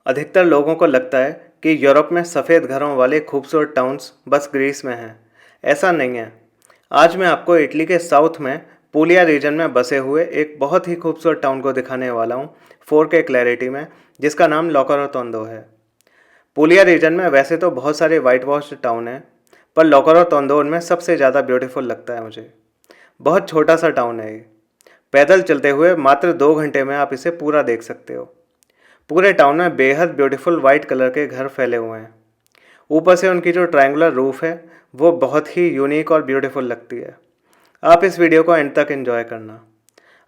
अधिकतर लोगों को लगता है कि यूरोप में सफ़ेद घरों वाले खूबसूरत टाउन्स बस ग्रीस में हैं। ऐसा नहीं है। आज मैं आपको इटली के साउथ में पूलिया रीजन में बसे हुए एक बहुत ही खूबसूरत टाउन को दिखाने वाला हूँ 4K क्लैरिटी में, जिसका नाम लोकोरोटोंडो है। पूलिया रीजन में वैसे तो बहुत सारे वाइट वॉश टाउन हैं, पर लोकोरोटोंडो उनमें सबसे ज़्यादा ब्यूटीफुल लगता है मुझे। बहुत छोटा सा टाउन है ये। पैदल चलते हुए मात्र 2 घंटे में आप इसे पूरा देख सकते हो। पूरे टाउन में बेहद ब्यूटीफुल वाइट कलर के घर फैले हुए हैं। ऊपर से उनकी जो ट्रायंगुलर रूफ है वो बहुत ही यूनिक और ब्यूटीफुल लगती है। आप इस वीडियो को एंड तक एंजॉय करना।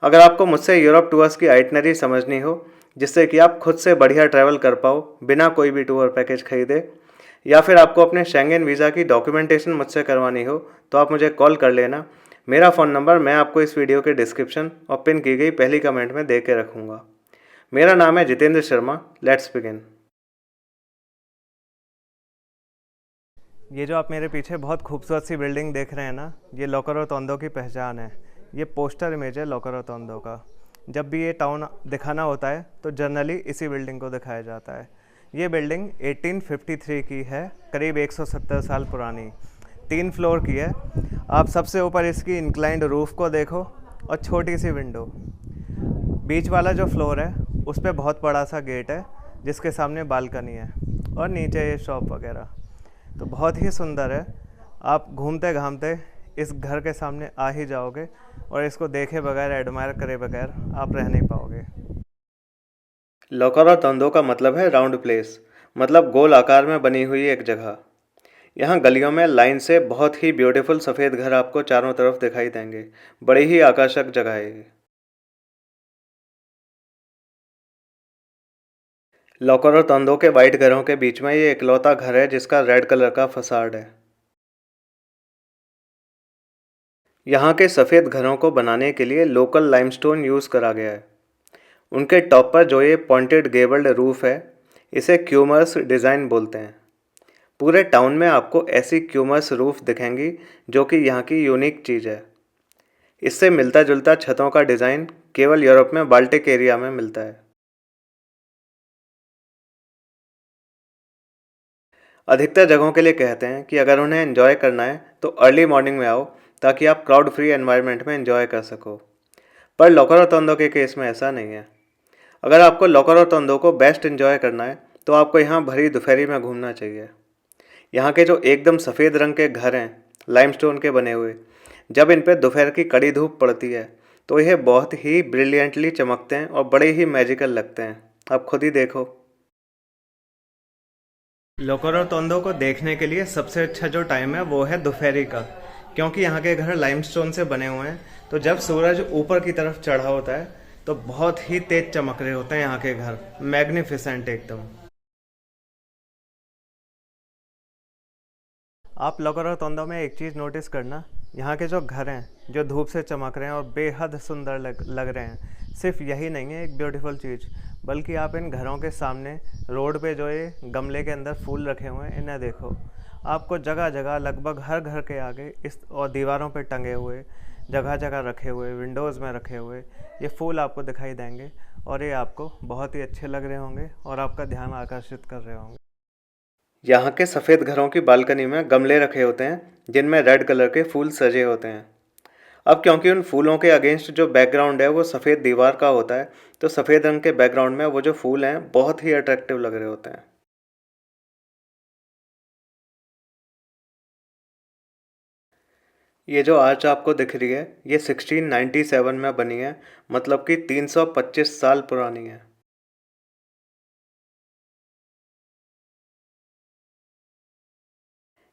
अगर आपको मुझसे यूरोप टूर्स की आइटनरी समझनी हो, जिससे कि आप खुद से बढ़िया ट्रैवल कर पाओ बिना कोई भी टूर पैकेज खरीदे, या फिर आपको अपने शेंगेन वीज़ा की डॉक्यूमेंटेशन मुझसे करवानी हो, तो आप मुझे कॉल कर लेना। मेरा फ़ोन नंबर मैं आपको इस वीडियो के डिस्क्रिप्शन और पिन की गई पहली कमेंट में दे के रखूँगा। मेरा नाम है जितेंद्र शर्मा। Let's begin. ये जो आप मेरे पीछे बहुत खूबसूरत सी बिल्डिंग देख रहे हैं ना, ये लोकोरोटोंडो की पहचान है। ये पोस्टर इमेज है लोकोरोटोंडो का। जब भी ये टाउन दिखाना होता है तो जनरली इसी बिल्डिंग को दिखाया जाता है। ये बिल्डिंग 1853 की है, करीब 170 साल पुरानी। 3 फ्लोर की है। आप सबसे ऊपर इसकी इंक्लाइंड रूफ को देखो और छोटी सी विंडो। बीच वाला जो फ्लोर है उस पर बहुत बड़ा सा गेट है, जिसके सामने बालकनी है और नीचे ये शॉप वगैरह। तो बहुत ही सुंदर है। आप घूमते घामते इस घर के सामने आ ही जाओगे और इसको देखे बगैर, एडमायर करे बगैर आप रह नहीं पाओगे। लोकोरोटोंडो का मतलब है राउंड प्लेस, मतलब गोल आकार में बनी हुई एक जगह। यहाँ गलियों में लाइन से बहुत ही ब्यूटीफुल सफ़ेद घर आपको चारों तरफ दिखाई देंगे। बड़ी ही आकर्षक जगह है ये। लोकोरोटोंडो के वाइट घरों के बीच में ये इकलौता घर है जिसका रेड कलर का फसाड है। यहाँ के सफ़ेद घरों को बनाने के लिए लोकल लाइमस्टोन यूज़ करा गया है। उनके टॉप पर जो ये पॉइंटेड गेबल्ड रूफ है, इसे क्यूमर्स डिज़ाइन बोलते हैं। पूरे टाउन में आपको ऐसी क्यूमर्स रूफ दिखेंगी जो कि यहाँ की यूनिक चीज़ है। इससे मिलता जुलता छतों का डिज़ाइन केवल यूरोप में बाल्टिक एरिया में मिलता है। अधिकतर जगहों के लिए कहते हैं कि अगर उन्हें एंजॉय करना है तो अर्ली मॉर्निंग में आओ, ताकि आप क्राउड फ्री एनवायरनमेंट में एंजॉय कर सको। पर लोकोरोटोंडो के केस में ऐसा नहीं है। अगर आपको लोकोरोटोंडो को बेस्ट एंजॉय करना है तो आपको यहाँ भरी दोपहरी में घूमना चाहिए। यहाँ के जो एकदम सफ़ेद रंग के घर हैं, लाइमस्टोन के बने हुए, जब इन पर दोपहर की कड़ी धूप पड़ती है तो यह बहुत ही ब्रिलियंटली चमकते हैं और बड़े ही मैजिकल लगते हैं। आप खुद ही देखो। लोकोरोटोंडो को देखने के लिए सबसे अच्छा जो टाइम है वो है दोपहरी का, क्योंकि यहाँ के घर लाइमस्टोन से बने हुए हैं। तो जब सूरज ऊपर की तरफ चढ़ा होता है तो बहुत ही तेज चमक रहे होते हैं यहाँ के घर, मैग्निफिसेंट एकदम। आप लोकोरोटोंडो में एक चीज़ नोटिस करना, यहाँ के जो घर हैं जो धूप से चमक रहे हैं और बेहद सुंदर लग रहे हैं, सिर्फ यही नहीं है एक ब्यूटीफुल चीज़, बल्कि आप इन घरों के सामने रोड पे जो ये गमले के अंदर फूल रखे हुए हैं, इन्हें देखो। आपको जगह जगह, लगभग हर घर के आगे इस और दीवारों पे टंगे हुए, जगह जगह रखे हुए, विंडोज़ में रखे हुए ये फूल आपको दिखाई देंगे, और ये आपको बहुत ही अच्छे लग रहे होंगे और आपका ध्यान आकर्षित कर रहे होंगे। यहाँ के सफ़ेद घरों की बालकनी में गमले रखे होते हैं जिनमें रेड कलर के फूल सजे होते हैं। अब क्योंकि उन फूलों के अगेंस्ट जो बैकग्राउंड है वो सफ़ेद दीवार का होता है, तो सफ़ेद रंग के बैकग्राउंड में वो जो फूल हैं बहुत ही अट्रैक्टिव लग रहे होते हैं। ये जो आर्च आपको दिख रही है ये 1697 में बनी है, मतलब कि 325 साल पुरानी है।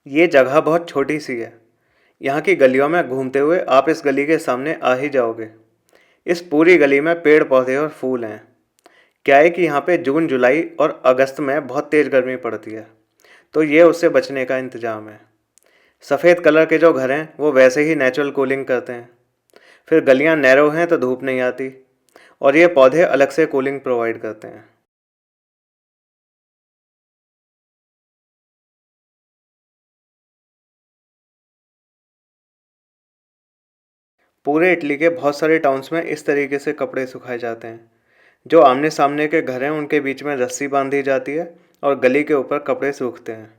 ये जगह बहुत छोटी सी है। यहाँ की गलियों में घूमते हुए आप इस गली के सामने आ ही जाओगे। इस पूरी गली में पेड़ पौधे और फूल हैं। क्या है कि यहाँ पे जून जुलाई और अगस्त में बहुत तेज़ गर्मी पड़ती है, तो ये उससे बचने का इंतज़ाम है। सफ़ेद कलर के जो घर हैं वो वैसे ही नेचुरल कूलिंग करते हैं। फिर गलियाँ नैरो हैं तो धूप नहीं आती, और ये पौधे अलग से कूलिंग प्रोवाइड करते हैं। पूरे इटली के बहुत सारे टाउन्स में इस तरीके से कपड़े सुखाए जाते हैं। जो आमने सामने के घर हैं उनके बीच में रस्सी बांधी जाती है और गली के ऊपर कपड़े सूखते हैं।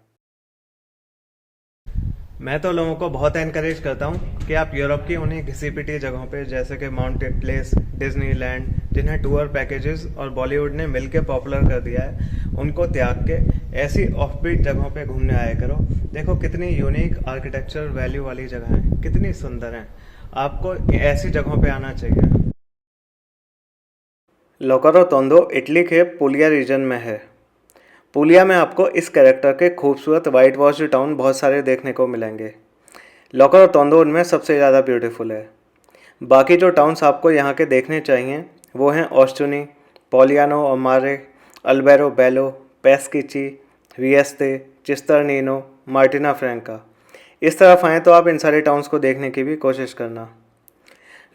मैं तो लोगों को बहुत एनकरेज करता हूँ कि आप यूरोप की उन्हीं घिसी-पिटी जगहों पे जैसे कि माउंटेन प्लेस, डिज्नीलैंड, जिन्हें टूर पैकेजेस और बॉलीवुड ने मिलकर पॉपुलर कर दिया है, उनको त्याग के ऐसी ऑफबीट जगहों पे घूमने आया करो। देखो कितनी यूनिक आर्किटेक्चर वैल्यू वाली जगह हैं, कितनी सुंदर हैं। आपको ऐसी जगहों पे आना चाहिए। लोकारो तोंदो इटली के पुलिया रीजन में है। पुलिया में आपको इस कैरेक्टर के खूबसूरत वाइट वॉश टाउन बहुत सारे देखने को मिलेंगे। लोकारो तोंदो उनमें सबसे ज़्यादा ब्यूटीफुल है। बाकी जो टाउन्स आपको यहाँ के देखने चाहिए वो हैं ओस्टुनी, पोलियानो अमारे, अल्बेरो बेलो, पेस्किची, विएस्ते, चिस्तरनीनो, मार्टिना फ्रैंका। इस तरफ आएँ तो आप इन सारे टाउन्स को देखने की भी कोशिश करना।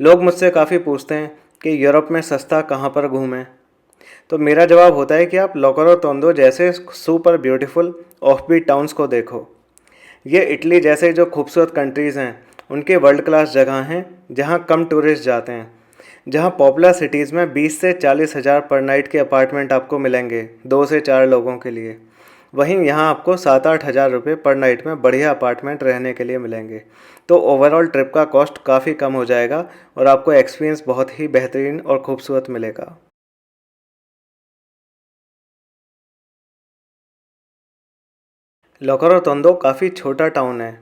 लोग मुझसे काफ़ी पूछते हैं कि यूरोप में सस्ता कहाँ पर घूमें, तो मेरा जवाब होता है कि आप लोकारो तोंदो जैसे सुपर ब्यूटीफुल ऑफबीट टाउन्स को देखो। ये इटली जैसे जो खूबसूरत कंट्रीज़ हैं उनके वर्ल्ड क्लास जगह हैं जहाँ कम टूरिस्ट जाते हैं, जहाँ पॉपुलर सिटीज़ में 20 से 40 हज़ार पर नाइट के अपार्टमेंट आपको मिलेंगे 2 से 4 लोगों के लिए। वहीं यहाँ आपको 7-8 हज़ार रुपये पर नाइट में बढ़िया अपार्टमेंट रहने के लिए मिलेंगे। तो ओवरऑल ट्रिप का कॉस्ट काफ़ी कम हो जाएगा और आपको एक्सपीरियंस बहुत ही बेहतरीन और खूबसूरत मिलेगा। लोकारो तोंदो काफ़ी छोटा टाउन है।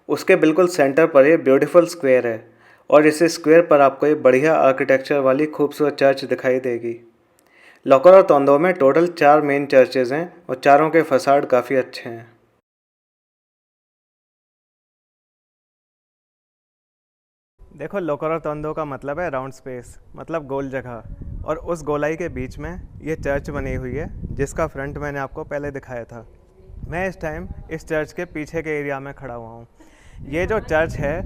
उसके बिल्कुल सेंटर पर ये ब्यूटीफुल स्क्वायर है और इस स्क्वायर पर आपको एक बढ़िया आर्किटेक्चर वाली खूबसूरत चर्च दिखाई देगी। लोकारो तोंदो में टोटल 4 मेन चर्चेज़ हैं और चारों के फसाड काफ़ी अच्छे हैं। देखो लोकारो तोंदो का मतलब है राउंड स्पेस, मतलब गोल जगह, और उस गोलाई के बीच में ये चर्च बनी हुई है जिसका फ्रंट मैंने आपको पहले दिखाया था। मैं इस टाइम इस चर्च के पीछे के एरिया में खड़ा हुआ हूँ। ये जो चर्च है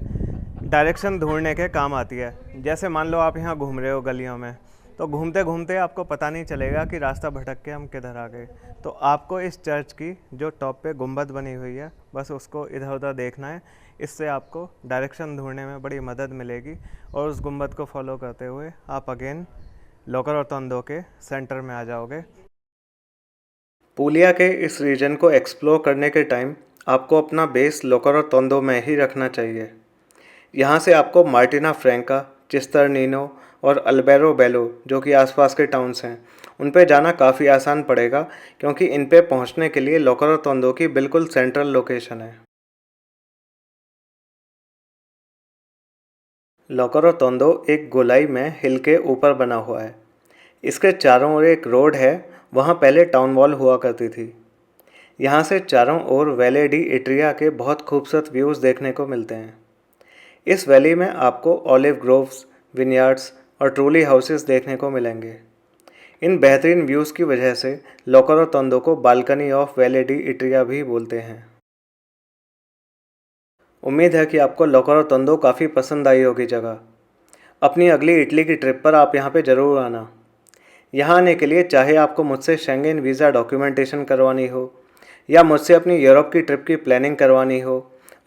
डायरेक्शन ढूंढने के काम आती है। जैसे मान लो आप यहाँ घूम रहे हो गलियों में, तो घूमते घूमते आपको पता नहीं चलेगा कि रास्ता भटक के हम किधर आ गए। तो आपको इस चर्च की जो टॉप पे गुंबद बनी हुई है बस उसको इधर उधर देखना है। इससे आपको डायरेक्शन ढूंढने में बड़ी मदद मिलेगी और उस गुंबद को फॉलो करते हुए आप अगेन लोकारो तोंदो के सेंटर में आ जाओगे। पुलिया के इस रीजन को एक्सप्लोर करने के टाइम आपको अपना बेस लोकारो तोंदो में ही रखना चाहिए। यहाँ से आपको मार्टिना फ्रैंका, चिस्तरनीनो और अल्बेरो बेलो जो कि आसपास के टाउन्स हैं उन पे जाना काफ़ी आसान पड़ेगा, क्योंकि इन पे पहुँचने के लिए लोकारो तोंदो की बिल्कुल सेंट्रल लोकेशन है। लोकारो तोंदो एक गोलाई में हिल के ऊपर बना हुआ है। इसके चारों ओर एक रोड है, वहाँ पहले टाउन वॉल हुआ करती थी। यहाँ से चारों ओर वैले डी इट्रिया के बहुत खूबसूरत व्यूज़ देखने को मिलते हैं। इस वैली में आपको ऑलिव ग्रोव्स, विनयार्ड्स और ट्रूली हाउसेस देखने को मिलेंगे। इन बेहतरीन व्यूज़ की वजह से लोकारो तोंदो को बालकनी ऑफ वैले डी इट्रिया भी बोलते हैं। उम्मीद है कि आपको लोकारो तोंदो काफ़ी पसंद आई होगी जगह। अपनी अगली इटली की ट्रिप पर आप यहाँ पे ज़रूर आना। यहाँ आने के लिए चाहे आपको मुझसे शेंगेन वीज़ा डॉक्यूमेंटेशन करवानी हो या मुझसे अपनी यूरोप की ट्रिप की प्लानिंग करवानी हो,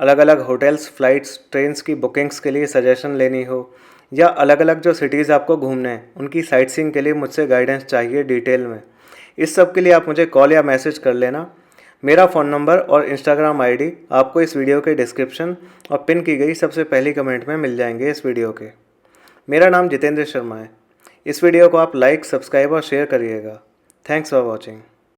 अलग अलग होटल्स, फ़्लाइट्स, ट्रेन्स की बुकिंग्स के लिए सजेशन लेनी हो, या अलग अलग जो सिटीज़ आपको घूमने हैं उनकी साइट सीइंग के लिए मुझसे गाइडेंस चाहिए डिटेल में, इस सब के लिए आप मुझे कॉल या मैसेज कर लेना। मेरा फ़ोन नंबर और इंस्टाग्राम आईडी आपको इस वीडियो के डिस्क्रिप्शन और पिन की गई सबसे पहली कमेंट में मिल जाएंगे इस वीडियो के। मेरा नाम जितेंद्र शर्मा है। इस वीडियो को आप लाइक, सब्सक्राइब और शेयर करिएगा। Thanks for watching.